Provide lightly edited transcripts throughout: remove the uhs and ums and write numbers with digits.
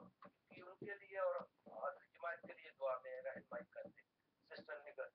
कि उनके लिए और जमात के लिए दुआ में रहनुमाई करते सिस्टर निगर।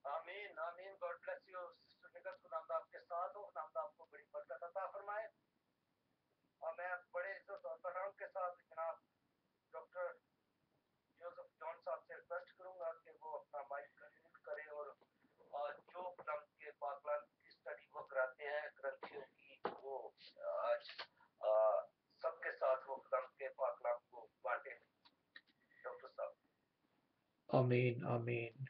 आमीन आमीन। गॉड ब्लेस यू सिस्टर निगर, खुदावंद आपके साथ हो, खुदावंद आपको बड़ी बरकत अता फरमाए। और मैं बड़े इज्जत और तहरीम के साथ जनाब डॉक्टर जोसेफ जॉन साहब से रिक्वेस्ट करूंगा कि वो अपना माइक म्यूट करें और जो खुदावंद के पाकलाम की स्टडी वो कराते हैं ग्रंथियों की, वो आज सबके साथ वो खुदावंद के पाकलाम को बांटे। डॉक्टर साहब। आमीन आमीन।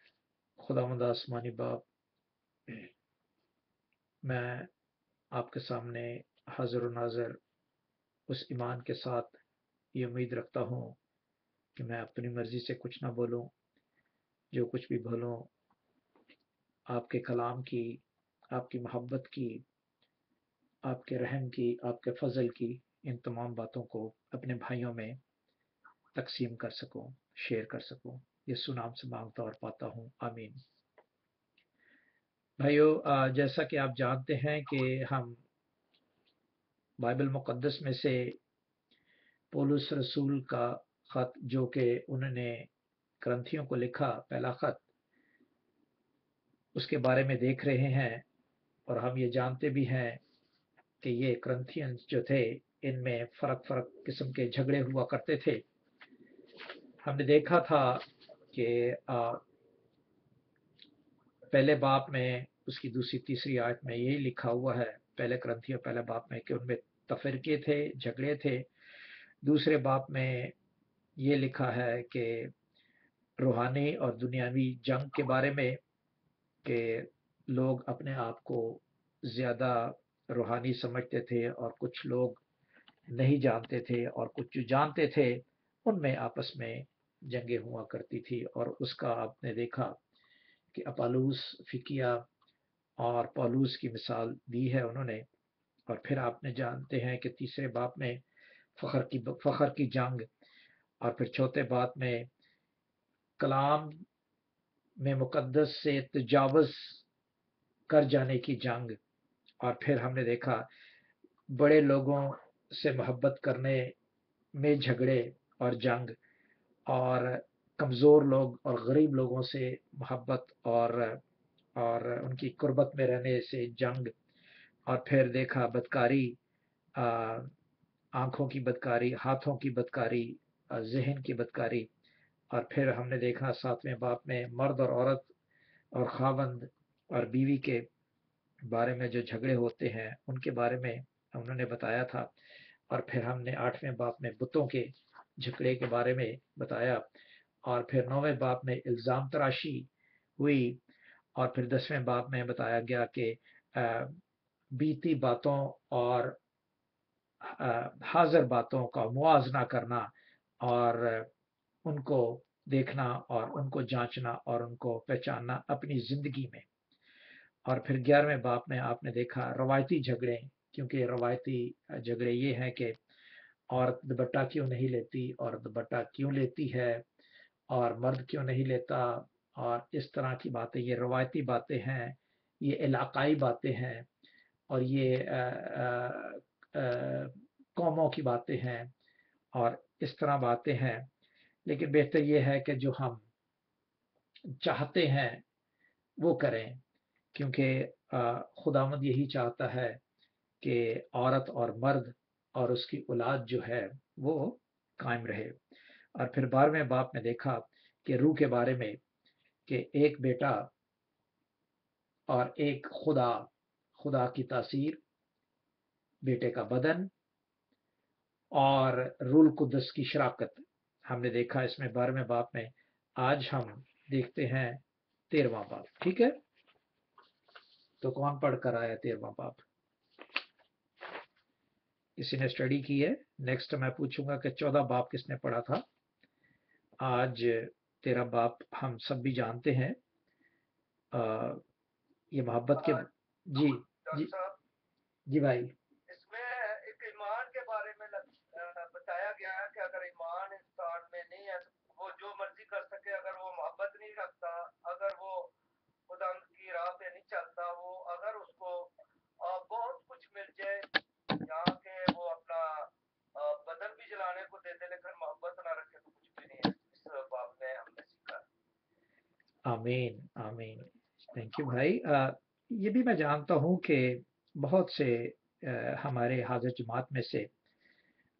खुदावंद आसमानी बाप, मैं आपके सामने हाजिर और नाज़र उस ईमान के साथ ये उम्मीद रखता हूँ कि मैं अपनी मर्जी से कुछ ना बोलूँ, जो कुछ भी बोलूँ आपके कलाम की, आपकी मोहब्बत की, आपके रहम की, आपके फजल की, इन तमाम बातों को अपने भाइयों में तकसीम कर सकूँ, शेयर कर सकूँ। यीशु नाम से मांगता और पाता हूँ, आमीन। भाइयों, जैसा कि आप जानते हैं कि हम बाइबल मुक़द्दस में से पौलुस रसूल का ख़त, जो कि उन्होंने ग्रंथियों को लिखा, पहला ख़त, उसके बारे में देख रहे हैं। और हम ये जानते भी हैं कि ये ग्रंथियंस जो थे, इनमें फ़र्क किस्म के झगड़े हुआ करते थे। हमने देखा था कि पहले बाब में उसकी दूसरी तीसरी आयत में यही लिखा हुआ है, पहले ग्रंथियों पहले बाब में, कि उनमें तफरके थे, झगड़े थे। दूसरे बाब में ये लिखा है कि रूहानी और दुनियावी जंग के बारे में, कि लोग अपने आप को ज़्यादा रूहानी समझते थे और कुछ लोग नहीं जानते थे, और कुछ जो जानते थे उनमें आपस में जंगें हुआ करती थी। और उसका आपने देखा कि अपालूस, फिकिया और पौलुस की मिसाल दी है उन्होंने। और फिर आपने जानते हैं कि तीसरे बाब में फ़ख्र की जंग, और फिर चौथे बाब में कलाम में मुक़द्दस से तजावुज़ कर जाने की जंग। और फिर हमने देखा बड़े लोगों से मोहब्बत करने में झगड़े और जंग, और कमज़ोर लोग और गरीब लोगों से मोहब्बत और उनकी कुर्बत में रहने से जंग। और फिर देखा बदकारी, आंखों की बदकारी, हाथों की बदकारी, जहन की बदकारी। और फिर हमने देखा 7वें बाप में मर्द और औरत और खावंद और बीवी के बारे में जो झगड़े होते हैं उनके बारे में उन्होंने बताया था। और फिर हमने 8वें बाप में बुतों के झगड़े के बारे में बताया। और फिर 9वें बाप में इल्ज़ाम तराशी हुई। और फिर 10वें बाप में बताया गया कि बीती बातों और हाजिर बातों का मुआवजा करना और उनको देखना और उनको जांचना और उनको पहचानना अपनी जिंदगी में। और फिर 11वें बाप में आपने देखा रवायती झगड़े, क्योंकि रवायती झगड़े ये हैं कि औरत दुपट्टा क्यों नहीं लेती और दुपट्टा क्यों लेती है और मर्द क्यों नहीं लेता, और इस तरह की बातें, ये रवायती बातें हैं, ये इलाकाई बातें हैं, और ये कौमों की बातें हैं, और इस तरह बातें हैं। लेकिन बेहतर ये है कि जो हम चाहते हैं वो करें, क्योंकि खुदावंद यही चाहता है कि औरत और मर्द और उसकी औलाद जो है वो कायम रहे। और फिर 12वें बाप में देखा कि रूह के बारे में कि एक बेटा और एक खुदा, खुदा की तासीर, बेटे का बदन और रूल कुद्दस की शराकत हमने देखा इसमें 12वें बाप में। आज हम देखते हैं 13वां बाप। ठीक है, तो कौन पढ़ कर आया 13वां बाप? किसी ने स्टडी की है? नेक्स्ट मैं पूछूंगा कि 14 बाप किसने पढ़ा था। आज 13 बाप हम सब भी जानते हैं। ये मोहब्बत के जी डॉक्टर जी साहब, जी भाई। इसमें एक ईमान के बारे में बताया गया है कि अगर ईमान इंसान में नहीं है तो वो जो मर्जी कर सके, अगर वो मोहब्बत नहीं रखता, अगर वो खुदा की राह पे नहीं चलता, वो अगर उसको बहुत कुछ मिल जाए, यहाँ के वो अपना बदन भी जलाने को दे दे, लेकिन मोहब्बत ना रखे तो कुछ भी नहीं है। इस बाब में हमने सीखा। आमीन आमीन। थैंक यू भाई। ये भी मैं जानता हूँ कि बहुत से हमारे हाजिर जमात में से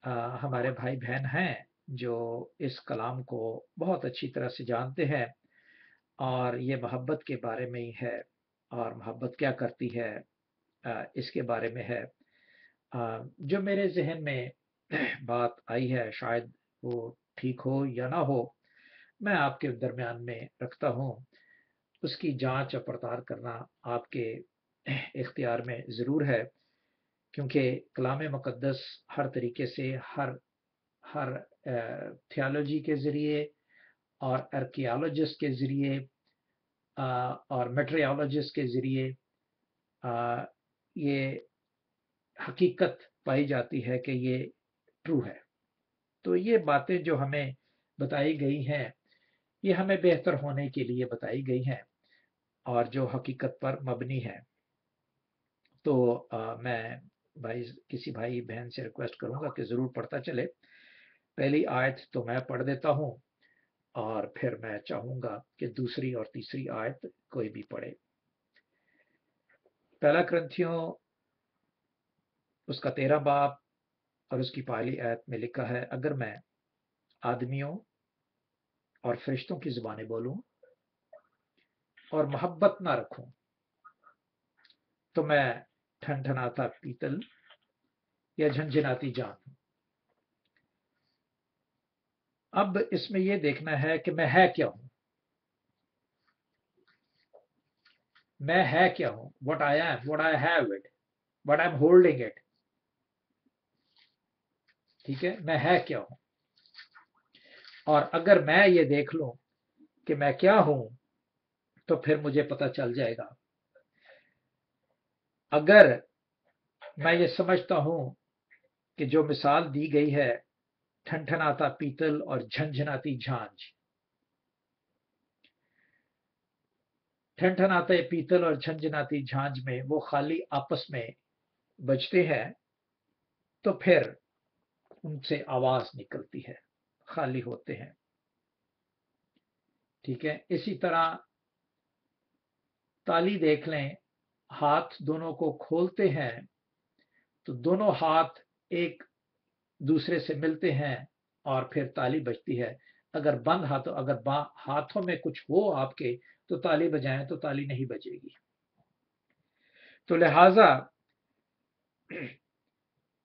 हमारे भाई बहन हैं जो इस कलाम को बहुत अच्छी तरह से जानते हैं, और ये मोहब्बत के बारे में ही है, और मोहब्बत क्या करती है इसके बारे में है। जो मेरे जहन में बात आई है, शायद वो ठीक हो या ना हो, मैं आपके दरमियान में रखता हूँ। उसकी जांच और पड़ताल करना आपके इख्तियार में ज़रूर है, क्योंकि कलाम मुक़द्दस हर तरीके से, हर हर थियोलॉजी के ज़रिए और आर्कियोलॉजिस्ट के ज़रिए और मेटेरियोलॉजिस्ट के ज़रिए ये हकीकत पाई जाती है कि ये ट्रू है। तो ये बातें जो हमें बताई गई हैं, ये हमें बेहतर होने के लिए बताई गई हैं, और जो हकीकत पर मबनी है। तो मैं भाई, किसी भाई बहन से रिक्वेस्ट करूंगा कि ज़रूर पढ़ता चले। पहली आयत तो मैं पढ़ देता हूँ, और फिर मैं चाहूंगा कि दूसरी और तीसरी आयत कोई भी पढ़े। पहला क्रंथियों उसका 13 बाप और उसकी पहली आयत में लिखा है, अगर मैं आदमियों और फरिश्तों की जुबानें बोलूं और मोहब्बत ना रखूं तो मैं ठनठनाता पीतल या झंझनाती जान हूं। अब इसमें यह देखना है कि मैं है क्या हूं। मैं है क्या हूं, what I am, what I have it, what I'm holding it। ठीक है, मैं है क्या हूं। और अगर मैं ये देख लूं कि मैं क्या हूं, तो फिर मुझे पता चल जाएगा। अगर मैं ये समझता हूं कि जो मिसाल दी गई है, ठनठनाता पीतल और झंझनाती झांझ, ठनठनाते पीतल और झंझनाती झांझ में वो खाली आपस में बजते हैं, तो फिर उनसे आवाज निकलती है, खाली होते हैं। ठीक है, इसी तरह ताली देख लें हाथ दोनों को खोलते हैं तो दोनों हाथ एक दूसरे से मिलते हैं और फिर ताली बजती है। अगर बंद हाथों अगर हाथों में कुछ हो आपके तो ताली बजाएं तो ताली नहीं बजेगी। तो लिहाजा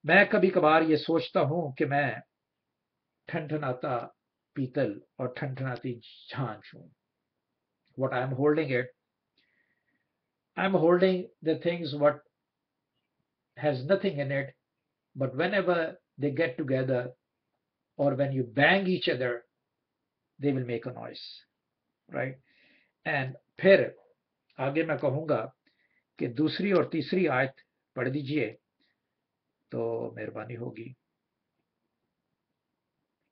मैं कभी कभार ये सोचता हूं कि मैं ठनठनाता पीतल और ठनठनाती झांझ हूं। What I am holding it, I am holding the things what has nothing in it, but whenever they get together or when you bang each other, they will make a noise, right? And फिर आगे मैं कहूंगा कि दूसरी और तीसरी आयत पढ़ दीजिए तो मेहरबानी होगी।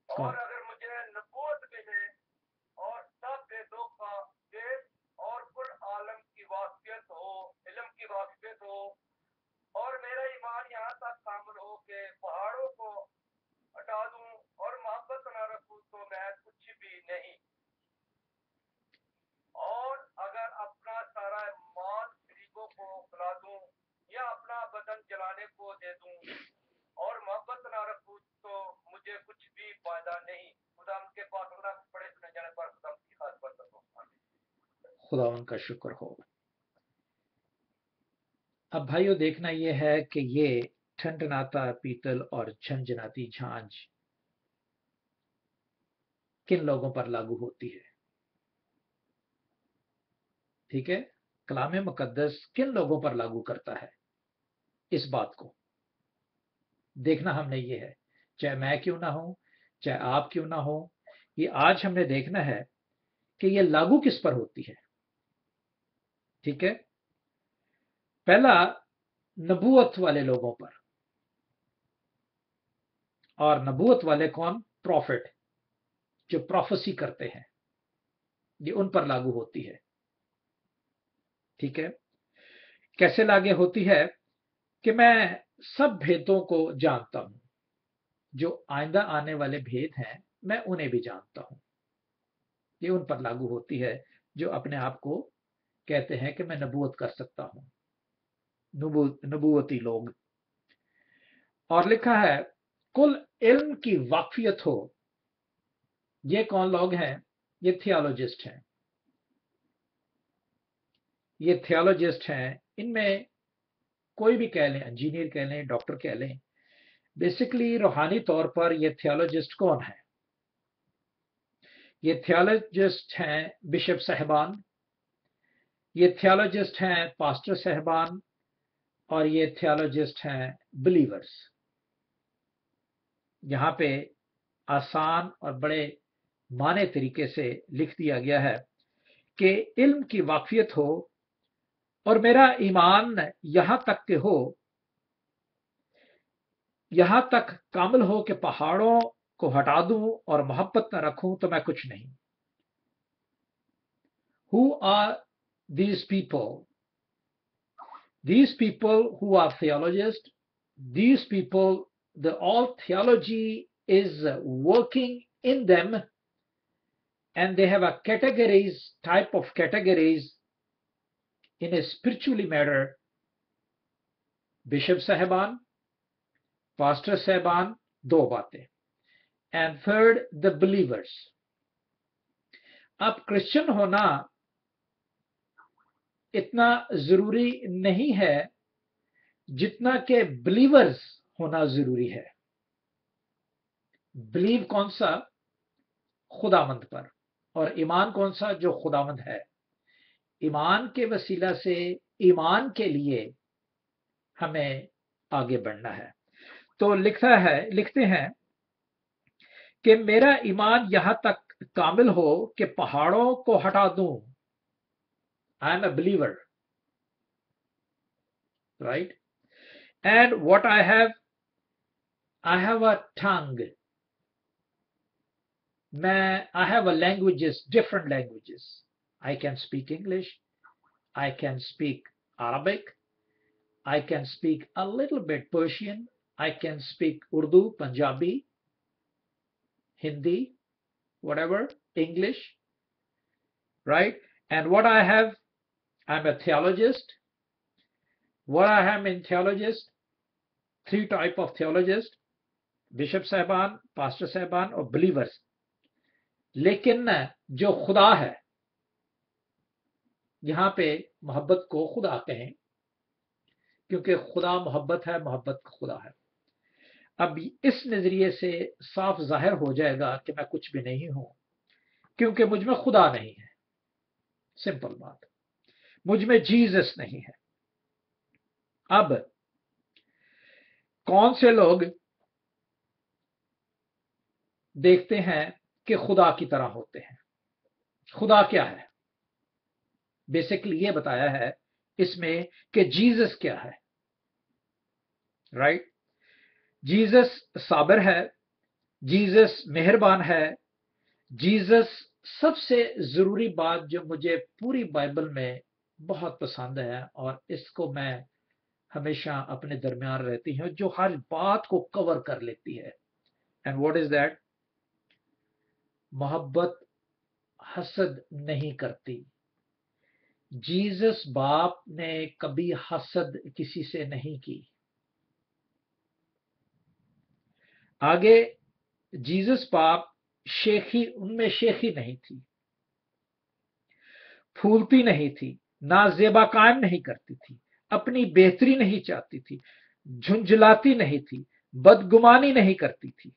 और अगर मुझे नबूवत मिले और सब वेदों का वेद और कुल आलम की वाक़ियत हो, इल्म की वाक़ियत हो, और मेरा ईमान यहाँ तक कामिल हो कि पहाड़ों को हटा दूं और मोहब्बत न रखूं तो मैं कुछ भी नहीं। और अगर अपना सारा माल गरीबों को खिला दूं या अपना बदन जलाने को दे दूं और मोहब्बत न रखूं तो मुझे कुछ भी फायदा नहीं। खुदा के पास पड़े सुने जाने पर खुदा की खास बरकत हो। खुदा उनका शुक्र हो। अब भाइयों देखना यह है कि ये ठनठनाता पीतल और झनझनाती झांझ किन लोगों पर लागू होती है। ठीक है, कलाम मुकद्दस किन लोगों पर लागू करता है, इस बात को देखना हमने ये है। चाहे मैं क्यों ना हो, चाहे आप क्यों ना हो, ये आज हमने देखना है कि ये लागू किस पर होती है। ठीक है, पहला नबूवत वाले लोगों पर। और नबूवत वाले कौन? प्रॉफिट, जो प्रोफेसी करते हैं, ये उन पर लागू होती है। ठीक है, कैसे लागू होती है कि मैं सब भेदों को जानता हूं, जो आइंदा आने वाले भेद हैं मैं उन्हें भी जानता हूं। ये उन पर लागू होती है जो अपने आप को कहते हैं कि मैं नबूवत कर सकता हूं, नबूवती लोग। और लिखा है कुल इल्म की वाकफियत हो। ये कौन लोग हैं? ये थियोलॉजिस्ट हैं। ये थियोलॉजिस्ट हैं, इनमें कोई भी कह लें, इंजीनियर कह लें, डॉक्टर कह लें। बेसिकली रूहानी तौर पर ये थियोलॉजिस्ट कौन है? ये थियोलॉजिस्ट हैं बिशप साहबान, ये थियोलॉजिस्ट हैं पास्टर साहबान, और ये थियोलॉजिस्ट हैं बिलीवर्स। यहाँ पे आसान और बड़े माने तरीके से लिख दिया गया है कि इल्म की वाकफियत हो और मेरा ईमान यहां तक के हो, यहां तक कामिल हो कि पहाड़ों को हटा दूं और मोहब्बत न रखूं तो मैं कुछ नहीं। Who are these people? These people who are theologists, these people, all theology is working in them, and they have a type of categories in a spiritually matter. Bishop Sahaban, Pastor Sahaban, दो बातें, and third, the believers. अब Christian होना इतना जरूरी नहीं है जितना कि बिलीवर्स होना जरूरी है। बिलीव कौन सा? खुदामंद पर। और ईमान कौन सा? जो खुदामंद है। ईमान के वसीला से ईमान के लिए हमें आगे बढ़ना है। तो लिखते हैं कि मेरा ईमान यहां तक कामिल हो कि पहाड़ों को हटा दूं। I am a believer, right? And what I have a tongue. I have a languages, different languages. I can speak English, I can speak Arabic, I can speak a little bit Persian, I can speak Urdu, Punjabi, Hindi, whatever, English, right? And what I have, I'm a theologist, what I am in theologist, 3 type of theologist, bishop साहबान, pastor साहबान और believers. लेकिन जो खुदा है, यहां पे मोहब्बत को खुदा कहें, क्योंकि खुदा मोहब्बत है, मोहब्बत खुदा है। अब इस नजरिए से साफ जाहिर हो जाएगा कि मैं कुछ भी नहीं हूं, क्योंकि मुझ में खुदा नहीं है। सिंपल बात, मुझ में जीसस नहीं है। अब कौन से लोग देखते हैं कि खुदा की तरह होते हैं? खुदा क्या है? बेसिकली ये बताया है इसमें कि जीसस क्या है, राइट? जीसस साबिर है, जीसस मेहरबान है, जीसस सबसे जरूरी बात जो मुझे पूरी बाइबल में बहुत पसंद है और इसको मैं हमेशा अपने दरमियान रहती हूँ, जो हर बात को कवर कर लेती है। And what is that? मोहब्बत हसद नहीं करती। जीसस बाप ने कभी हसद किसी से नहीं की। आगे जीसस बाप शेखी, उनमें शेखी नहीं थी, फूलती नहीं थी, ना जेबा कायम नहीं करती थी, अपनी बेहतरी नहीं चाहती थी, झुंझलाती नहीं थी, बदगुमानी नहीं करती थी।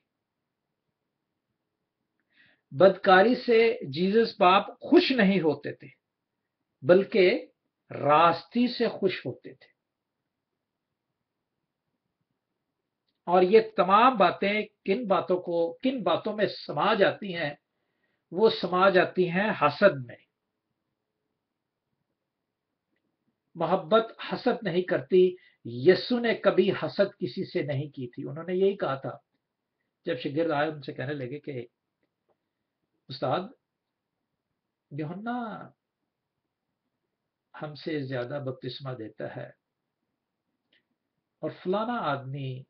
बदकारी से जीसस बाप खुश नहीं होते थे, बल्कि रास्ती से खुश होते थे। और ये तमाम बातें किन बातों में समा जाती हैं? वो समा जाती हैं हसद में। मोहब्बत हसद नहीं करती। यीशु ने कभी हसद किसी से नहीं की थी। उन्होंने यही कहा था जब शागिर्द आए, उनसे कहने लगे कि उस्ताद, यूहन्ना हमसे ज्यादा बपतिस्मा देता है और फलाना आदमी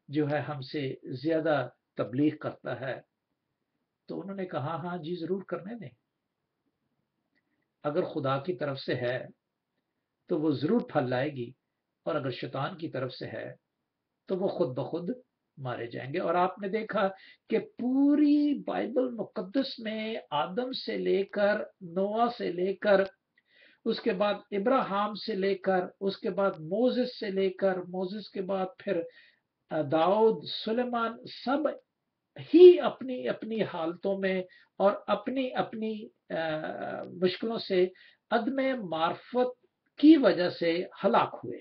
जो है हमसे ज्यादा तबलीग करता है। तो उन्होंने कहा, हाँ जी, जरूर करने दें। अगर खुदा की तरफ से है तो वो जरूर फल लाएगी, और अगर शैतान की तरफ से है तो वो खुद ब खुद मारे जाएंगे। और आपने देखा कि पूरी बाइबल मुकद्दस में आदम से लेकर, नोआ से लेकर, उसके बाद इब्राहिम से लेकर, उसके बाद मोसेस से लेकर, मोसेस के बाद फिर दाऊद, सुलेमान, सब ही अपनी अपनी हालतों में और अपनी अपनी मुश्किलों से अदम मार्फत की वजह से हलाक हुए।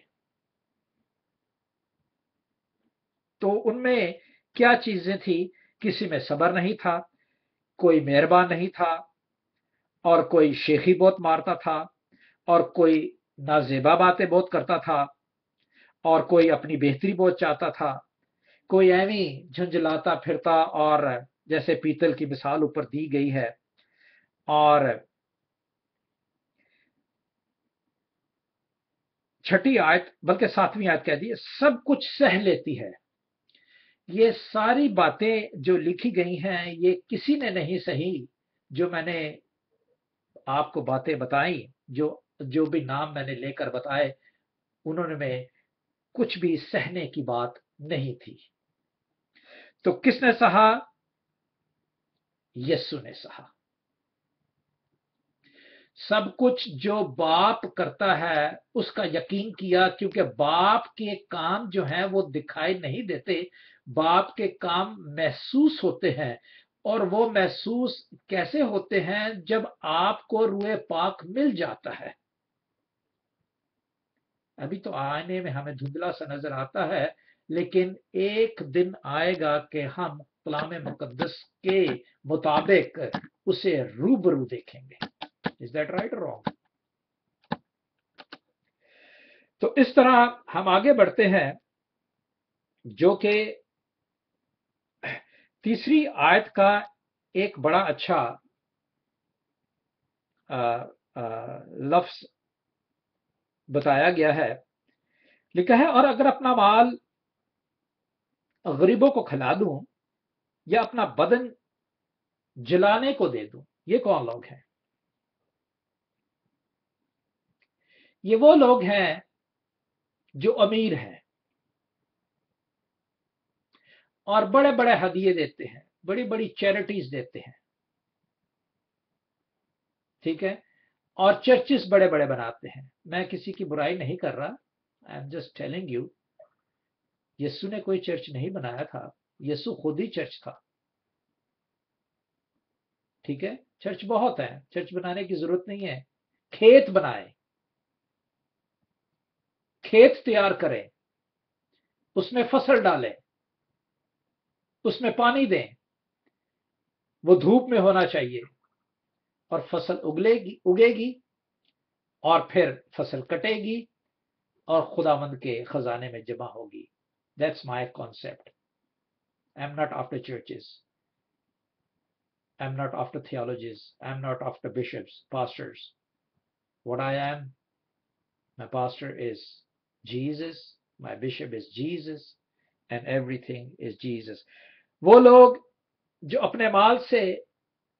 तो उनमें क्या चीजें थी? किसी में सब्र नहीं था, कोई मेहरबान नहीं था, और कोई शेखी बहुत मारता था, और कोई नाजेबा बातें बहुत करता था, और कोई अपनी बेहतरी बहुत चाहता था, कोई एवी झुंझलाता फिरता, और जैसे पीतल की मिसाल ऊपर दी गई है। और छठी आयत, बल्कि 7वीं आयत कह दी, सब कुछ सह लेती है। ये सारी बातें जो लिखी गई हैं, ये किसी ने नहीं सही। जो मैंने आपको बातें बताई, जो जो भी नाम मैंने लेकर बताए, उन्होंने में कुछ भी सहने की बात नहीं थी। तो किसने सहा? यीशु ने सहा। सब कुछ जो बाप करता है उसका यकीन किया, क्योंकि बाप के काम जो हैं वो दिखाई नहीं देते, बाप के काम महसूस होते हैं। और वो महसूस कैसे होते हैं? जब आपको रूए पाक मिल जाता है। अभी तो आने में हमें धुंधला सा नजर आता है, लेकिन एक दिन आएगा कि हम कलाम मुकद्दस के मुताबिक उसे रूबरू देखेंगे। इज दैट राइट और रॉन्ग? तो इस तरह हम आगे बढ़ते हैं, जो कि तीसरी आयत का एक बड़ा अच्छा लफ्ज बताया गया है। लिखा है, और अगर अपना माल गरीबों को खिला दूं या अपना बदन जलाने को दे दूं। ये कौन लोग हैं? ये वो लोग हैं जो अमीर हैं और बड़े बड़े हदिये देते हैं, बड़ी बड़ी चैरिटीज देते हैं, ठीक है, और चर्चेस बड़े बड़े बनाते हैं। मैं किसी की बुराई नहीं कर रहा, I am just telling you, यीशु ने कोई चर्च नहीं बनाया था, यीशु खुद ही चर्च था, ठीक है। चर्च बहुत है, चर्च बनाने की जरूरत नहीं है। खेत बनाए, खेत तैयार करें, उसमें फसल डालें, उसमें पानी दें, वो धूप में होना चाहिए, और फसल उगेगी और फिर फसल कटेगी और खुदावंद के खजाने में जमा होगी। That's my concept. I am not after churches, I am not after theologies, I am not after bishops, pastors. What I am, my pastor is Jesus, my bishop is Jesus, and everything is Jesus. वो लोग जो अपने माल से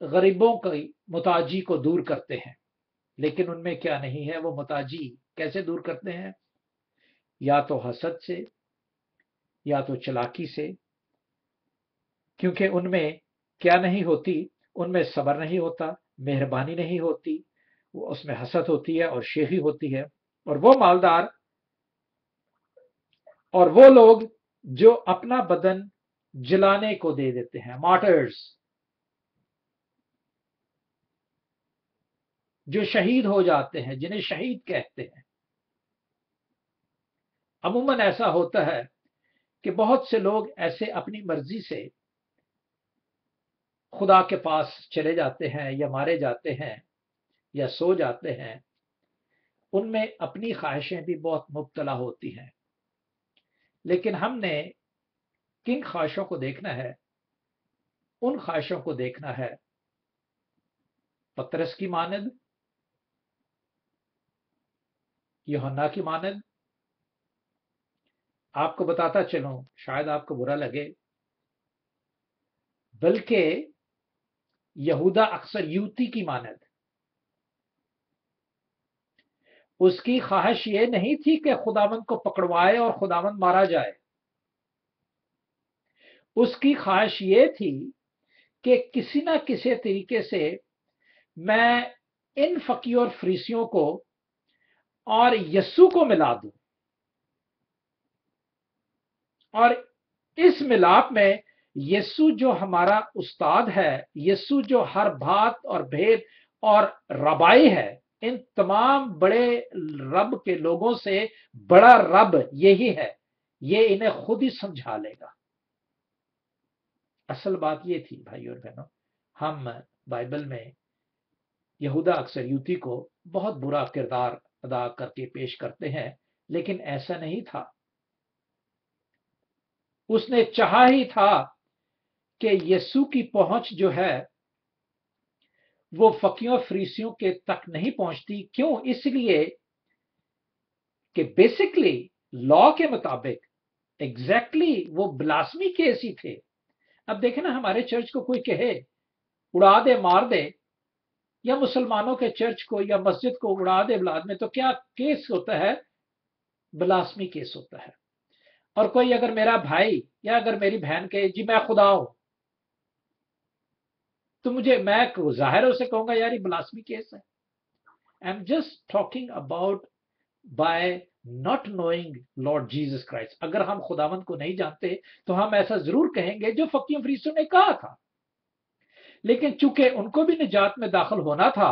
गरीबों की मुताजी को दूर करते हैं, लेकिन उनमें क्या नहीं है, वो मुताजी कैसे दूर करते हैं? या तो हसद से, या तो चालाकी से, क्योंकि उनमें क्या नहीं होती, उनमें सब्र नहीं होता, मेहरबानी नहीं होती, वो उसमें हसद होती है और शेखी होती है। और वो मालदार और वो लोग जो अपना बदन जलाने को दे देते हैं, मार्टर्स, जो शहीद हो जाते हैं, जिन्हें शहीद कहते हैं। अमूमन ऐसा होता है कि बहुत से लोग ऐसे अपनी मर्जी से खुदा के पास चले जाते हैं, या मारे जाते हैं, या सो जाते हैं। उनमें अपनी ख्वाहिशें भी बहुत मुब्तला होती हैं, लेकिन हमने किन ख्वाहिशों को देखना है? उन ख्वाहिशों को देखना है पतरस की मानद, यूहन्ना की मानद। आपको बताता चलूं, शायद आपको बुरा लगे, बल्कि यहूदा अक्सर यूती की मानद। उसकी ख्वाहिश ये नहीं थी कि खुदावंद को पकड़वाए और खुदावंद मारा जाए। उसकी ख्वाहिश ये थी कि किसी ना किसी तरीके से मैं इन फकीर और फरीसियों को और यस्सु को मिला दूं, और इस मिलाप में यस्सु जो हमारा उस्ताद है, यस्सु जो हर बात और भेद और रबाई है, इन तमाम बड़े रब के लोगों से बड़ा रब यही है, ये इन्हें खुद ही समझा लेगा। असल बात ये थी भाई और बहनों, हम बाइबल में यहूदा अक्सर यूती को बहुत बुरा किरदार अदा करके पेश करते हैं, लेकिन ऐसा नहीं था। उसने चाहा ही था कि यीशु की पहुंच जो है वो फकीरों फरीसियों के तक नहीं पहुंचती। क्यों? इसलिए कि बेसिकली लॉ के मुताबिक एग्जैक्टली वो ब्लास्मी केस ही थे। अब देखें ना, हमारे चर्च को कोई कहे उड़ा दे, मार दे, या मुसलमानों के चर्च को या मस्जिद को उड़ा दे ब्लाद में, तो क्या केस होता है? ब्लास्मी केस होता है। और कोई अगर मेरा भाई या अगर मेरी बहन कहे जी मैं खुदा हूं, तो मैं जाहिर उसे कहूंगा यार ये ब्लास्मी केस है। आई am just talking about by not knowing Lord Jesus Christ. अगर हम खुदावंद को नहीं जानते तो हम ऐसा जरूर कहेंगे जो फकीर फरीसियों ने कहा था, लेकिन चूंकि उनको भी निजात में दाखिल होना था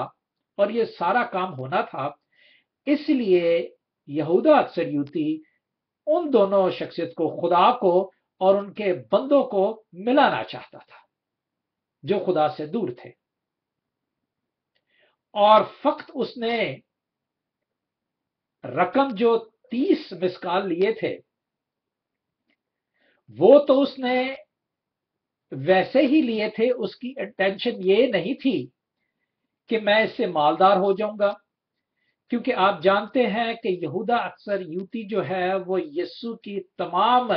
और ये सारा काम होना था, इसलिए यहूदा अक्सर यूती उन दोनों शख्सियत को, खुदा को और उनके बंदों को मिलाना चाहता था जो खुदा से दूर थे। और फक्त उसने रकम जो 30 मिसकाल लिए थे, वो तो उसने वैसे ही लिए थे। उसकी इंटेंशन ये नहीं थी कि मैं इससे मालदार हो जाऊंगा, क्योंकि आप जानते हैं कि यहूदा अक्सर यूती जो है वो यीशु की तमाम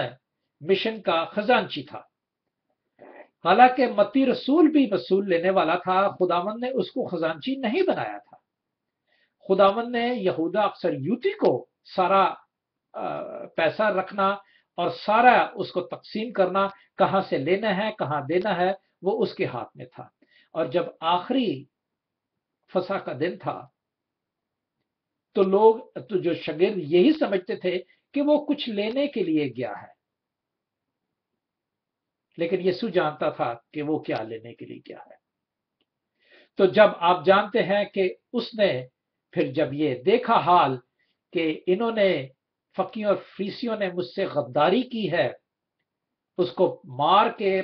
मिशन का खजांची था। हालांकि मत्ती रसूल भी वसूल लेने वाला था, खुदावंद ने उसको खजांची नहीं बनाया था। खुदावंद ने यहूदा अक्सर यूती को सारा पैसा रखना और सारा उसको तकसीम करना, कहाँ से लेना है कहाँ देना है, वो उसके हाथ में था। और जब आखिरी फसा का दिन था तो लोग, तो जो शागिर्द यही समझते थे कि वो कुछ लेने के लिए गया है, लेकिन यीशु जानता था कि वो क्या लेने के लिए गया है। तो जब आप जानते हैं कि उसने फिर जब ये देखा हाल कि इन्होंने, फकीयों और फरीसियों ने मुझसे गद्दारी की है, उसको मार के,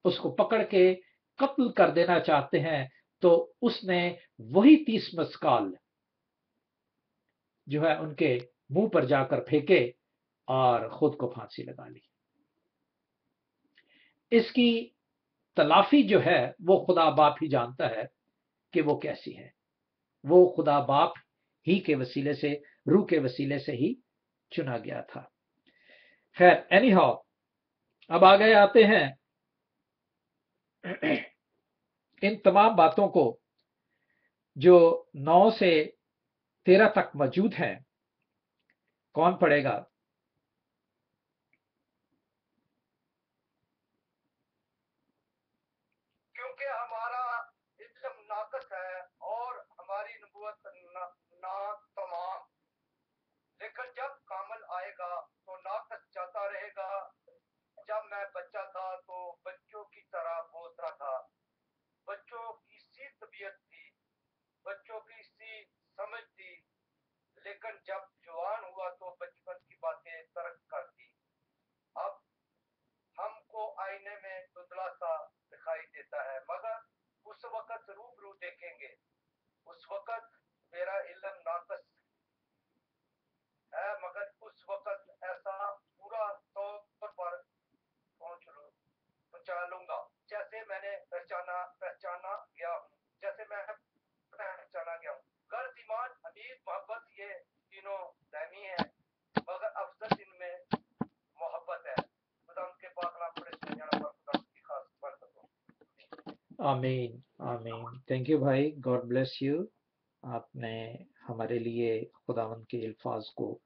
उसको पकड़ के कत्ल कर देना चाहते हैं, तो उसने वही 30 मस्काल जो है उनके मुंह पर जाकर फेंके और खुद को फांसी लगा ली। इसकी तलाफी जो है वो खुदा बाप ही जानता है कि वो कैसी है। वो खुदा बाप ही के वसीले से, रूह के वसीले से ही चुना गया था। खैर, एनी हाउ, अब आगे आते हैं इन तमाम बातों को जो 9 से 13 तक मौजूद हैं। कौन पढ़ेगा? क्योंकि हमारा इल्म नाकस है और हमारी नबूवत ना तमाम, लेकिन जब कामल आएगा तो नाकस जाता रहेगा। जब मैं बच्चा था तो बच्चों की तरह बोलता था, बच्चों की सी तबीयत थी, बच्चों की सी समझ थी, लेकिन जब जवान हुआ तो बचपन की बातें तर्क कर दी। अब हमको आईने में धुंधला सा दिखाई देता है, मगर उस वक्त रूबरू देखेंगे। उस वक्त मेरा इल्म नाकस है, मगर उस वक्त ऐसा पूरा तौर पर पहुंचा लूंगा जैसे मैंने पहचाना गया हूँ, जैसे मैं पहचाना गया हूँ। गर्ज, ईमान, अमीर, मोहब्बत, ये तीनों दायमी है, मगर अफजल इनमें मोहब्बत है। खुदा उनके पाक नाम पर इसमें जाना पर खुदा की खास बरकत हो। आमीन, आमीन। थैंक यू भाई, गॉड ब्लेस यू। आपने हमारे लिए खुदावंद के अल्फाज को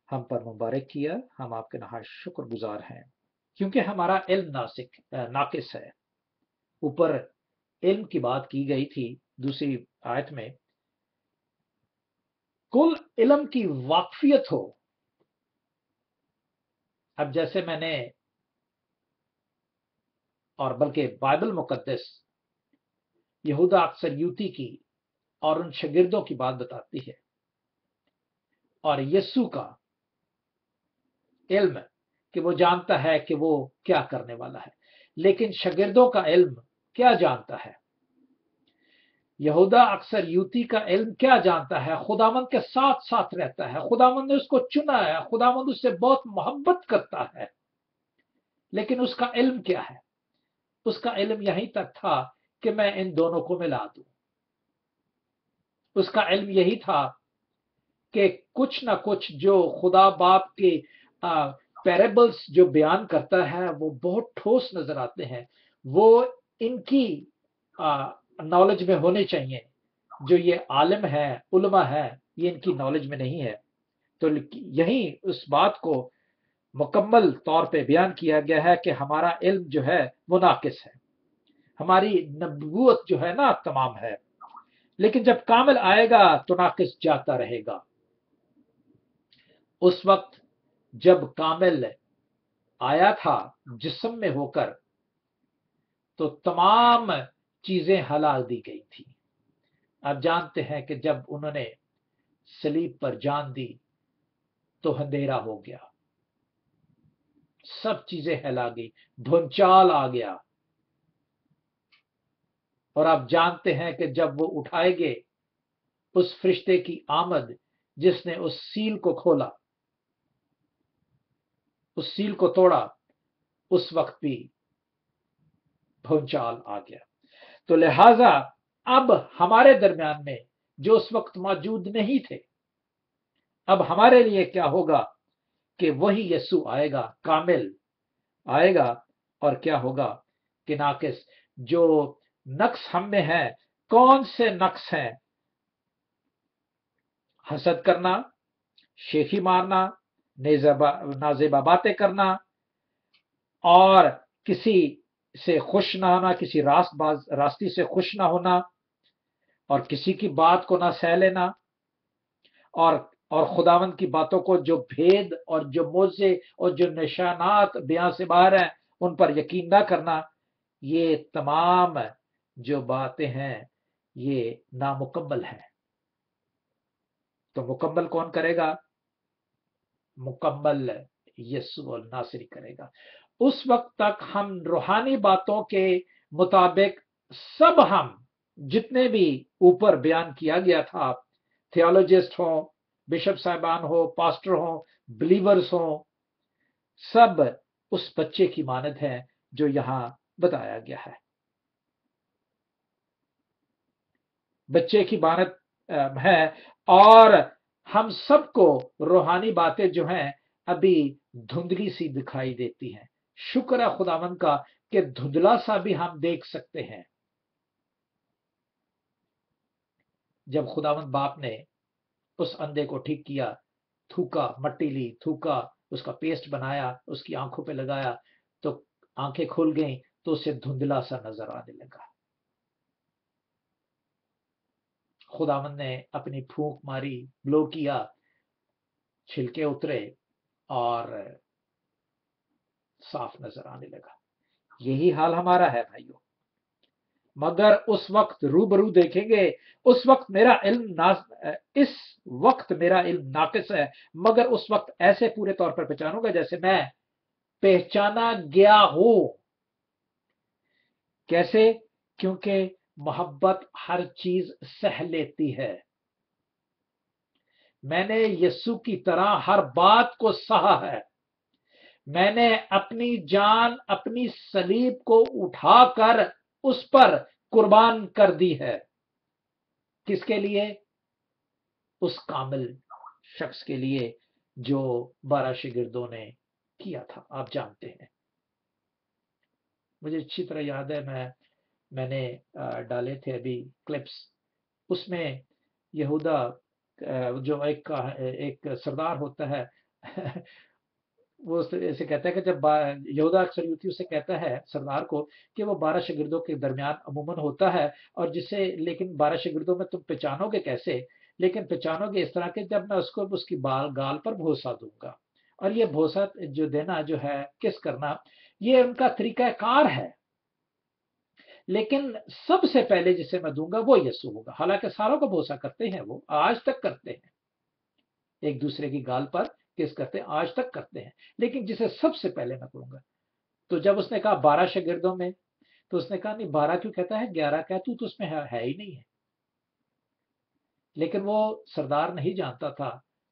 हम पर मुबारक किया। हम आपके नहायत शुक्रगुजार हैं, क्योंकि हमारा इल्म नाकिस है। ऊपर इल्म की बात की गई थी दूसरी आयत में, कुल इल्म की वाकफियत हो। अब जैसे मैंने, और बल्कि बाइबल मुकद्दस यहूदा अक्सर यूती की और उन शागिर्दों की बात बताती है, और यस्सु का इल्म कि वो जानता है कि वो क्या करने वाला है। लेकिन शागिर्दों का इल्म क्या जानता है? यहूदा अक्सर यूती का इल्म क्या जानता है? खुदावंद के साथ साथ रहता है, खुदावंद ने उसको चुना है, खुदावंद उससे बहुत मोहब्बत करता है। लेकिन उसका इल्म क्या है? उसका इल्म यहीं तक था कि मैं इन दोनों को मिला दूं। उसका इल्म यही था कि कुछ ना कुछ जो खुदा बाप के पैरेबल्स जो बयान करता है वो बहुत ठोस नजर आते हैं, वो इनकी नॉलेज में होने चाहिए। जो ये आलिम है, उलमा है, ये इनकी नॉलेज में नहीं है। तो यही उस बात को मुकम्मल तौर पे बयान किया गया है कि हमारा इल्म जो है वो नाकिस है, हमारी नबूवत जो है ना तमाम है। लेकिन जब कामिल आएगा तो नाकिस जाता रहेगा। उस वक्त जब कामिल आया था जिस्म में होकर, तो तमाम चीजें हलाल दी गई थी। आप जानते हैं कि जब उन्होंने सलीब पर जान दी तो अंधेरा हो गया, सब चीजें हिला गई, धुंचाल आ गया। और आप जानते हैं कि जब वो उठाएंगे उस फरिश्ते की आमद जिसने उस सील को खोला, उस सील को तोड़ा, उस वक्त भी भूचाल आ गया। तो लिहाजा अब हमारे दरमियान में जो उस वक्त मौजूद नहीं थे, अब हमारे लिए क्या होगा कि वही यस्सु आएगा, कामिल आएगा, और क्या होगा कि नाकिस जो नक्स हम में है। कौन से नक्स हैं? हसद करना, शेखी मारना, नाजेबा बातें करना, और किसी से खुश ना होना, किसी रास्ती से खुश ना होना, और किसी की बात को ना सह लेना, और खुदावंद की बातों को जो भेद और जो मोजे और जो निशानात बयां से बाहर हैं उन पर यकीन ना करना, ये तमाम जो बातें हैं ये नामुकम्मल है। तो मुकम्मल कौन करेगा? मुकम्मल यीशु नासरी करेगा। उस वक्त तक हम रूहानी बातों के मुताबिक सब, हम जितने भी ऊपर बयान किया गया था, थियोलॉजिस्ट हो, बिशप साहिबान हो, पास्टर हो, बिलीवर्स हो, सब उस बच्चे की मानद है जो यहां बताया गया है। बच्चे की मानद है, और हम सबको रूहानी बातें जो हैं अभी धुंधली सी दिखाई देती हैं। शुक्र है खुदावंद का कि धुंधला सा भी हम देख सकते हैं। जब खुदावंद बाप ने उस अंधे को ठीक किया, थूका, मट्टी ली, थूका, उसका पेस्ट बनाया, उसकी आंखों पे लगाया, तो आंखें खुल गईं, तो उसे धुंधला सा नजर आने लगा। खुदावंद ने अपनी फूंक मारी, ब्लो किया, छिलके उतरे और साफ नजर आने लगा। यही हाल हमारा है भाइयों। मगर उस वक्त रूबरू देखेंगे, उस वक्त मेरा इल्म इस वक्त मेरा इल्म नाकिस है, मगर उस वक्त ऐसे पूरे तौर पर पहचानूंगा जैसे मैं पहचाना गया हूं। कैसे? क्योंकि मोहब्बत हर चीज सह लेती है। मैंने यीशु की तरह हर बात को सहा है। मैंने अपनी जान, अपनी सलीब को उठाकर उस पर कुर्बान कर दी है। किसके लिए? उस कामिल शख्स के लिए जो 12 शागिर्दों ने किया था। आप जानते हैं, मुझे अच्छी तरह याद है, मैंने डाले थे अभी क्लिप्स। उसमें यहूदा जो एक सरदार होता है वो ऐसे कहता है कि जब यहूदा अक्सर यूथियों से कहता है सरदार को कि वो 12 शागिर्दों के दरमियान अमूमन होता है, और जिसे, लेकिन 12 शागिर्दों में तुम पहचानोगे कैसे? लेकिन पहचानोगे इस तरह के, जब मैं उसको उसकी गाल पर भरोसा दूंगा। और ये भरोसा जो देना जो है, किस करना, ये उनका तरीकाकार है। लेकिन सबसे पहले जिसे मैं दूंगा वो यीशु होगा। हालांकि सारों को भरोसा करते हैं, वो आज तक करते हैं, एक दूसरे की गाल पर किस करते हैं, आज तक करते हैं। लेकिन जिसे सबसे पहले मैं करूंगा, तो जब उसने कहा 12 शागिर्दों में, तो उसने कहा नहीं, 12 क्यों कहता है, 11 कह, तू तो उसमें है ही नहीं है। लेकिन वो सरदार नहीं जानता था,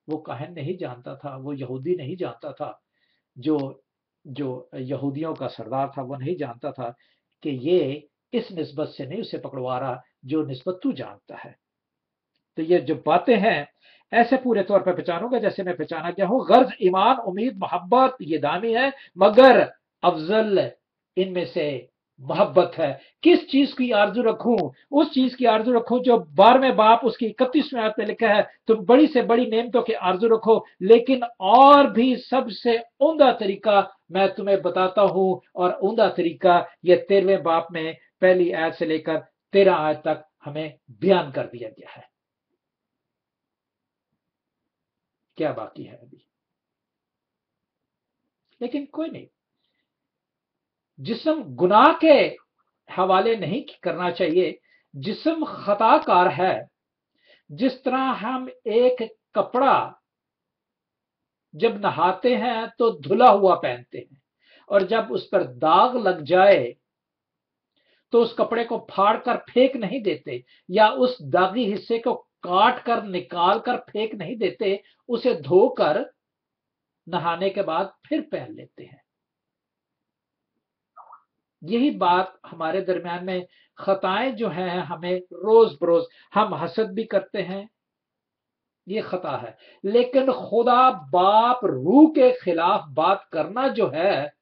वो काहन नहीं जानता था, वो यहूदी नहीं जानता था, जो जो यहूदियों का सरदार था, वो नहीं जानता था कि ये इस निस्बत से नहीं उसे पकड़वा रहा जो निस्बत तू जानता है। तो ये जो बातें हैं, ऐसे पूरे तौर पर पहचानूंगा जैसे मैं पहचाना गया हूं। गर्ज, ईमान, उम्मीद, मोहब्बत ये दामी है, मगर अफजल इनमें से मोहब्बत है। किस चीज की आरजू रखूं? उस चीज की आरजू रखूं जो 12वें बाप उसकी 31वें आयत में लिखा है, तुम बड़ी से बड़ी नेमतों की आरजू रखो, लेकिन और भी सबसे उम्दा तरीका मैं तुम्हें बताता हूं, और उम्दा तरीका ये 13वें बाप में पहली आयत से लेकर 13 आयत तक हमें बयान कर दिया गया है। क्या बाकी है अभी? लेकिन कोई नहीं, जिस्म गुनाह के हवाले नहीं करना चाहिए। जिस्म खताकार है। जिस तरह हम एक कपड़ा जब नहाते हैं तो धुला हुआ पहनते हैं, और जब उस पर दाग लग जाए तो उस कपड़े को फाड़ कर फेंक नहीं देते, या उस दागी हिस्से को काट कर निकाल कर फेंक नहीं देते, उसे धोकर नहाने के बाद फिर पहन लेते हैं। यही बात हमारे दरमियान में खताएं जो हैं, हमें रोज बरोज हम हसद भी करते हैं, ये खता है। लेकिन खुदा बाप रूह के खिलाफ बात करना जो है,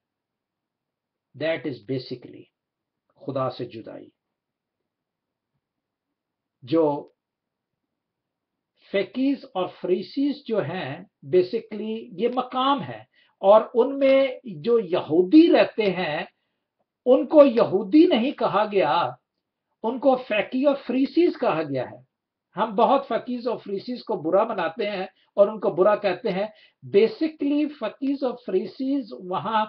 दैट इज बेसिकली खुदा से जुदाई। जो फकीज और फरीसीज जो हैं बेसिकली ये मकाम है, और उनमें जो यहूदी रहते हैं उनको यहूदी नहीं कहा गया, उनको फकी और फ्रीसीज कहा गया है। हम बहुत फकीज और फ्रीसीज को बुरा बनाते हैं और उनको बुरा कहते हैं। बेसिकली फकीज और फ्रीसीज वहां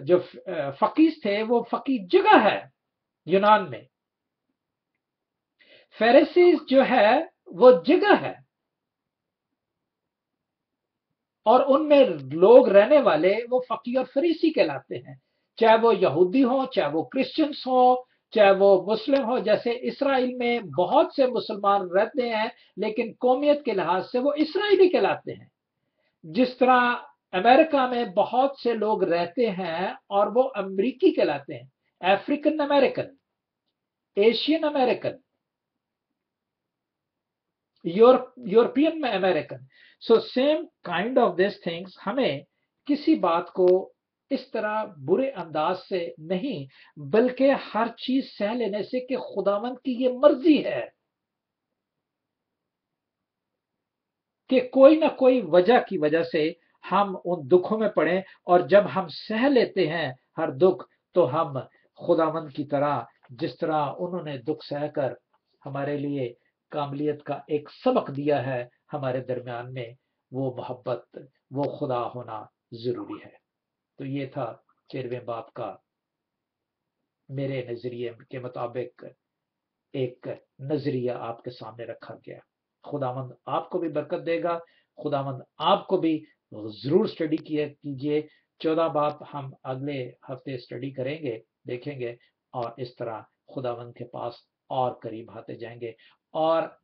जो फकीज थे वो फकी जगह है यूनान में, फेरिसीज जो है वो जगह है, और उनमें लोग रहने वाले वो फकी और फरीसी कहलाते हैं, चाहे वो यहूदी हो, चाहे वो क्रिश्चियंस हो, चाहे वो मुस्लिम हो। जैसे इसराइल में बहुत से मुसलमान रहते हैं लेकिन कौमियत के लिहाज से वो इसराइली कहलाते हैं। जिस तरह अमेरिका में बहुत से लोग रहते हैं और वो अमरीकी कहलाते हैं, African American, Asian American, European में American. So same kind of this things. हमें किसी बात को इस तरह बुरे अंदाज से नहीं, बल्कि हर चीज सह लेने से कि खुदावंद की ये मर्जी है कि कोई ना कोई वजह की वजह से हम उन दुखों में पड़े, और जब हम सह लेते हैं हर दुख तो हम खुदावंद की तरह, जिस तरह उन्होंने दुख सहकर हमारे लिए कामलियत का एक सबक दिया है हमारे दरमियान में, वो मोहब्बत, वो खुदा होना जरूरी है। तो ये था 13वें बाब का मेरे नजरिए के मुताबिक एक नजरिया आपके सामने रखा गया। खुदावंद आपको भी बरकत देगा, खुदावंद आपको भी जरूर स्टडी कीजिए। 14 बाब हम अगले हफ्ते स्टडी करेंगे, देखेंगे, और इस तरह खुदावंद के पास और करीब आते जाएंगे। और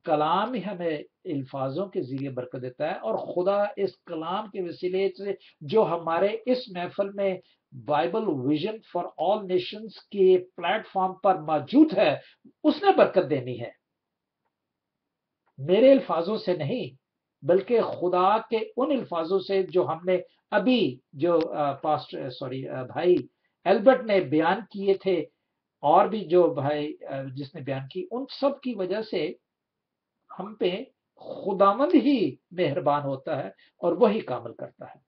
कलाम ही हमें अल्फाजों के जरिए बरकत देता है, और खुदा इस कलाम के वसीले से जो हमारे इस महफिल में Bible vision for all Nations के प्लेटफॉर्म पर मौजूद है, उसने बरकत देनी है, मेरे अल्फाजों से नहीं, बल्कि खुदा के उन अल्फाजों से जो हमने अभी, जो भाई एल्बर्ट ने बयान किए थे, और भी जो भाई जिसने बयान की, उन सब की वजह से हम पे खुदावंद ही मेहरबान होता है और वही कामल करता है।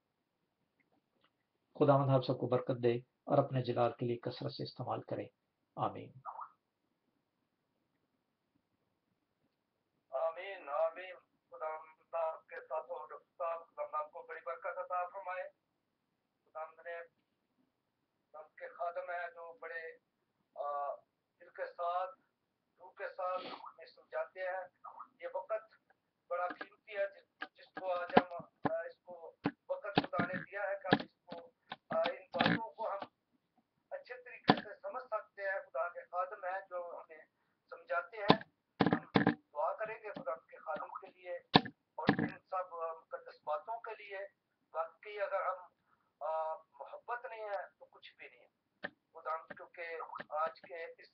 खुदावंद आप सबको बरकत दे और अपने जलाल के लिए कसरत से इस्तेमाल करे। आमीन। आमीन आमीन। खुदा आपके साथ हो, डॉक्टर साहब, खुदा आपको बड़ी बरकत अता फरमाए। खुदा ने आपके खादम है जो बड़े दिल के साथ, रूह के साथ हमें समझाते हैं। ये वक्त बड़ा कीमती है जिसको आज हम इसको वक्त खुदा ने दिया है कि हम इसको इन बातों को हम अच्छे तरीके से समझ सकते हैं। खुदा के खादम है जो हमें समझाते हैं। हम दुआ करेंगे खुदा के खादम के लिए और इन सब मुकद्दस बातों के लिए। बाकी अगर हम मोहब्बत नहीं है तो कुछ भी नहीं है खुदा, क्योंकि आज के इस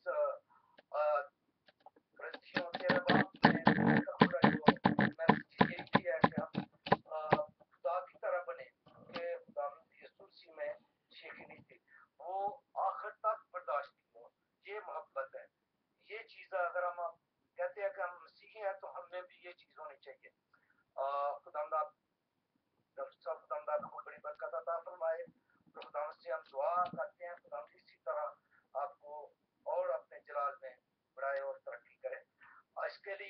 ग्रंथियों 13 बाब में पूरा जो मैसेज यही है कि हम खुदा की तरह बने, कि खुदा यीशु मसीह में सीखी नहीं थी, वो आखिर तक बर्दाश्त की हो। ये मोहब्बत है। ये चीज अगर हम कहते हैं कि हम मसीही हैं तो हमें भी ये चीज होनी चाहिए। खुदा खुदा को बड़ी बरकत अता फरमाए। तो खुदा से हम दुआ करते हैं, खुदा इसी तरह आपको और अपने जलाल में बढ़ाए और तरक्की करे। इसके लिए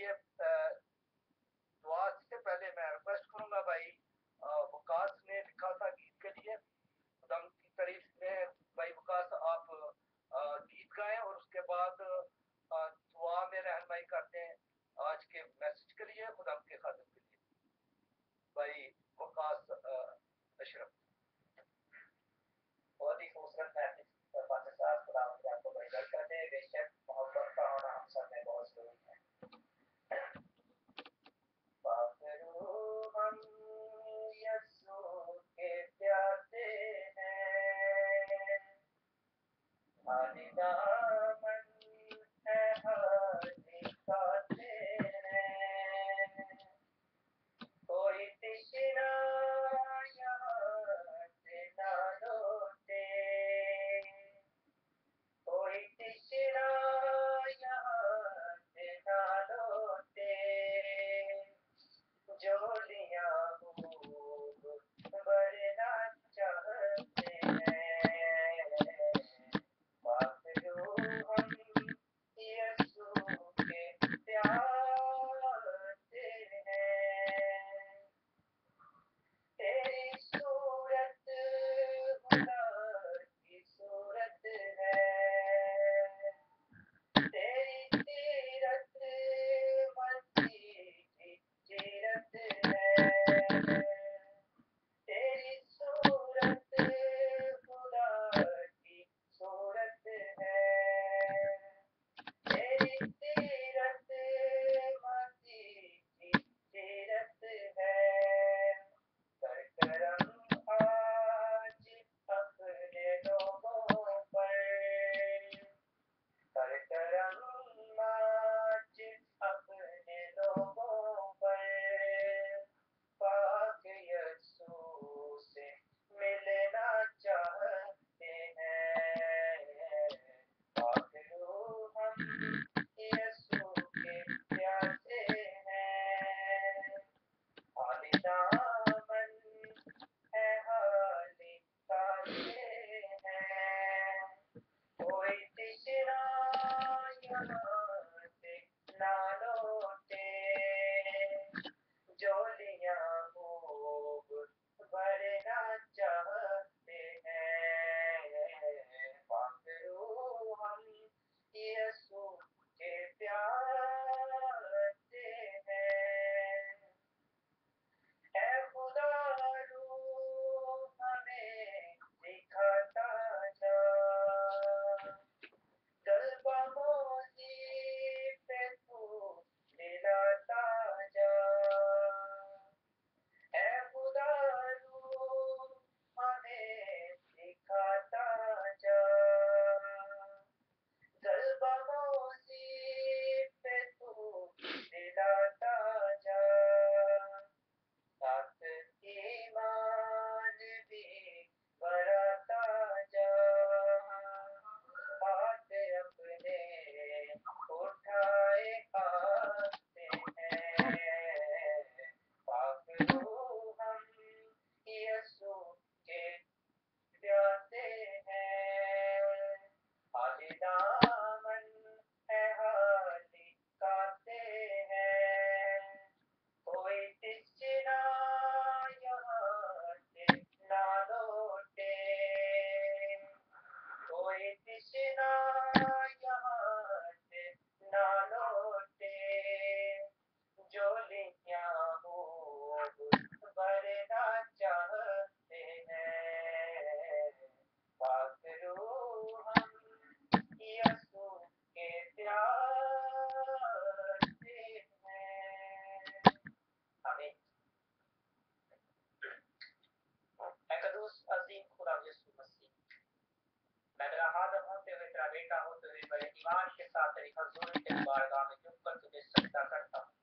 बेटा होते हुए बड़े ईमान के साथ तेरी हजूरी तेरी बारगाह में झुककर तुझे सजदा करता हूँ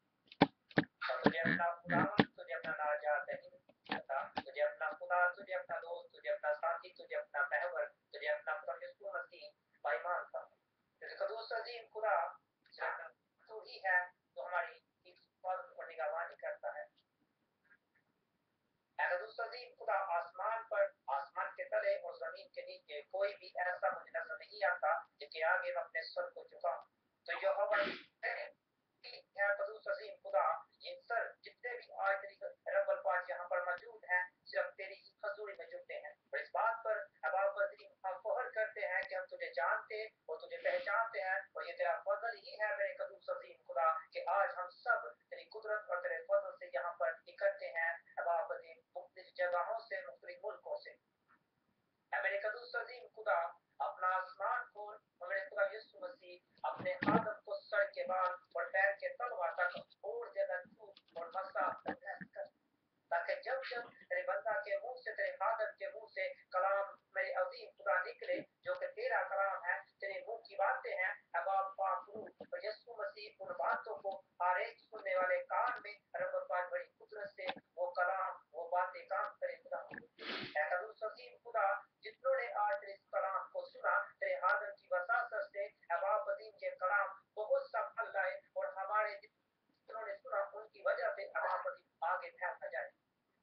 और तुझे अपना खुदावन तुझे अपना नाजात नहीं करता तुझे अपना खुदा तुझे अपना दोस्त तुझे अपना साथी तुझे अपना महवर तुझे अपना खुदा यीशु मसीह भाई मानता हूँ क्योंकि कदूस अजीम खुदा तू ही है जो हमारी हिफाजत और निगरानी करता है कदूस अजीम खुदा आसमान पर आसमान के तले और जमीन के नीचे कोई भी ऐसा मुझे नजर नहीं आता जिसके आगे मैं अपने सर को झुकाऊं तो यहोवा है कदूस अजीम खुदा ये सर जितने भी आज तेरी रब्बल पाक यहाँ पर मौजूद हैं सिर्फ तेरी ही हजूरी में झुकते हैं और इस बात पर अब अजीम हम फख्र करते हैं कि हम तुझे जानते और तुझे पहचानते हैं और ये तेरा फजल ही है मेरे कदूस अजीम खुदा कि आज हम सब तेरी कुदरत और तेरे फजल से यहाँ पर इकट्ठे हैं अब अजीम मुख्तलिफ जगहों से मुख्तलिफ मुल्कों से मेरे कदूस अजीम खुदा अपना आसमान खोल और मेरे खुदा यीशु मसीह अपने आदम को सर के बाल और पैर के तलवा तक और ज्यादा छूट और मसा कर ताकि जब जब तेरे बंदा के मुंह से तेरे आदम के मुंह से कलाम मेरे अजीम खुदा निकले जो कि तेरा कलाम है तेरे मुंह की बातें हैं अब आप पाक रूह और यीशु मसीह उन बातों को हर एक सुनने वाले कान में रब पाक बड़ी कुदरत से वो कलाम वो बातें काम करे खुदा कदूस अजीम खुदा जितनों ने आज इस कलाम को सुना तेरे हादर की वसासत से अबाब अजीम के कलाम बहुत सा फल लाए और हमारे जितनों ने सुना उनकी वजह से अबाब अजीम आगे फैलता जाए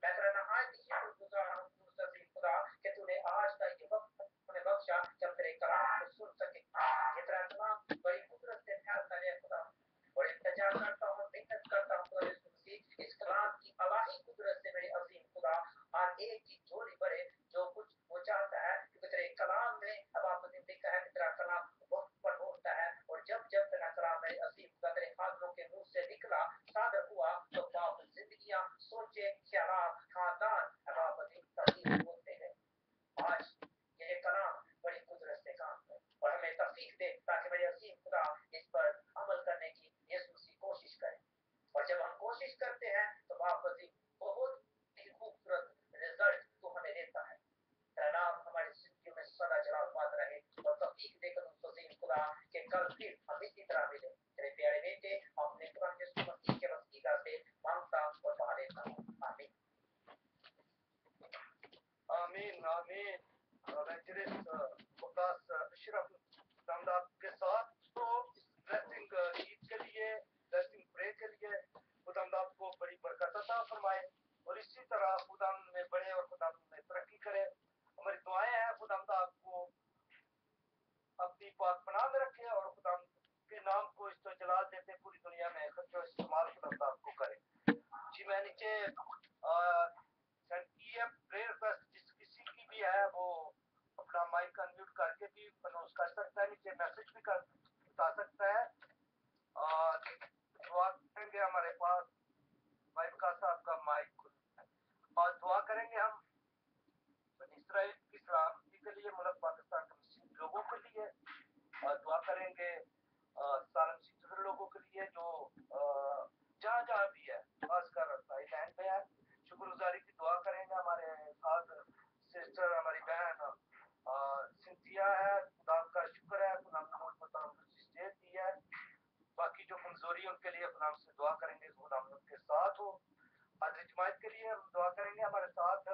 मैं तेरा नहायत ही शुक्रगुजार हूँ कदूस अजीम खुदा कि तूने आज का ये वक्त हमें बख्शा जब तेरे कलाम को सुन सके ये तेरा कलाम बड़ी कुदरत से फैलता जाए खुदा और इंतजार करता हूँ मेहनत करता हूँ खुदा यीशु मसीह इस कलाम की अलाही कुदरत से मेरे अजीम खुदा हर एक की झोली भरे जो कुछ वो चाहता है क्योंकि तेरे कलाम में अब आप लिखा है कि तेरा कलाम वक्त पर होता है और जब जब तेरा कलाम मेरे अजीम खुदा तेरे हाथों के मुंह से निकला सादर हुआ तो बाप जिंदगियां सोचे ख्याल खानदान अब आप तब्दील होते हैं आज ये कलाम बड़ी कुदरत से काम है और हमें तौफीक दे ताकि मेरे अजीम खुदा इस पर अमल करने की यीशु मसीह कोशिश करें और जब हम कोशिश करते हैं तो बाप अजीम बहुत ही खूबसूरत रिजल्ट तो हमें देता है तेरा नाम हमारी जिंदगी में सदा जलावत रहे और तौफीक देकर उस अजीम खुदा के कल फिर हम इसी तरह मिले तेरे प्यारे बेटे अपने कुरान यीशु मसीह के वसीला से मांगता और पा लेता हूँ आमीन आमीन आमीन इवेंजलिस्ट मुक्तास अशरफ दामदाद के साथ तो इस ब्लेसिंग ईद के लिए ब्लेसिंग प्रे के लिए खुदावंद को बड़ी बरकत अता फरमाए और इसी तरह खुदावंद में बड़े और खुदावंद में तरक्की करे हमारी दुआएं हैं खुदावंद आपको अपनी पाक पनाह में रखे और खुदावंद के नाम को इस तो जलाल देते पूरी दुनिया में खर्चो इस्तेमाल खुदावंद आपको करे जी मैं नीचे प्रेयर रिक्वेस्ट जिस किसी की भी है वो अपना माइक अनम्यूट करके भी अनाउंस कर सकता है नीचे मैसेज भी कर बता सकता है और दुआ करेंगे हमारे पास वाइफ का साहब का माइक और दुआ करेंगे हम इसराइल की सलामती के लिए मुल्क पाकिस्तान के मुस्लिम लोगों के लिए और दुआ करेंगे सालम लोगों के लिए जो जहाँ जहाँ भी है खासकर थाईलैंड में है शुक्रगुजारी की दुआ करेंगे हमारे साथ सिस्टर हमारी बहन सिंथिया है खुदा का शुक्र है खुदा स्टेट दी है बाकी जो कमजोरी उनके लिए खुदा से दुआ करेंगे खुदा उनके साथ हो आज जमात के लिए हम दुआ करेंगे हमारे साथ